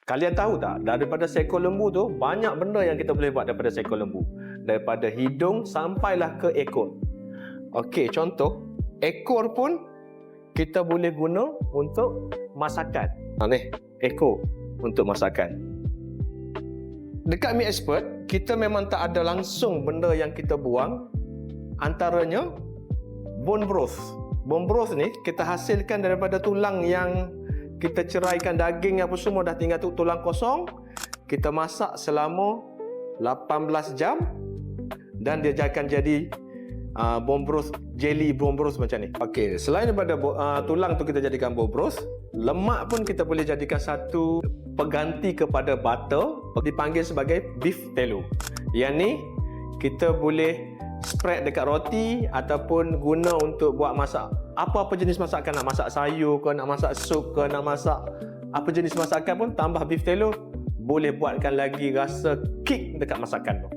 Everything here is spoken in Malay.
Kalian tahu tak, daripada seekor lembu tu, banyak benda yang kita boleh buat daripada seekor lembu. Daripada hidung sampailah ke ekor. Okey, contoh, ekor pun kita boleh guna untuk masakan. Ni, ekor untuk masakan. Dekat Mi Expert, kita memang tak ada langsung benda yang kita buang. Antaranya, bone broth. Bone broth ni, kita hasilkan daripada tulang yang kita ceraikan daging apa semua, dah tinggal tu tulang kosong. Kita masak selama 18 jam dan dia akan jadi bone broth, jelly bone broth macam ni. Okey, selain daripada tulang tu kita jadikan bone broth, lemak pun kita boleh jadikan satu pengganti kepada butter, dipanggil sebagai beef tallow. Yang ni kita boleh spread dekat roti ataupun guna untuk buat masak apa-apa jenis masakan. Nak masak sayur ke, nak masak sup ke, nak masak apa jenis masakan pun, tambah beef tallow boleh buatkan lagi rasa kick dekat masakan tu.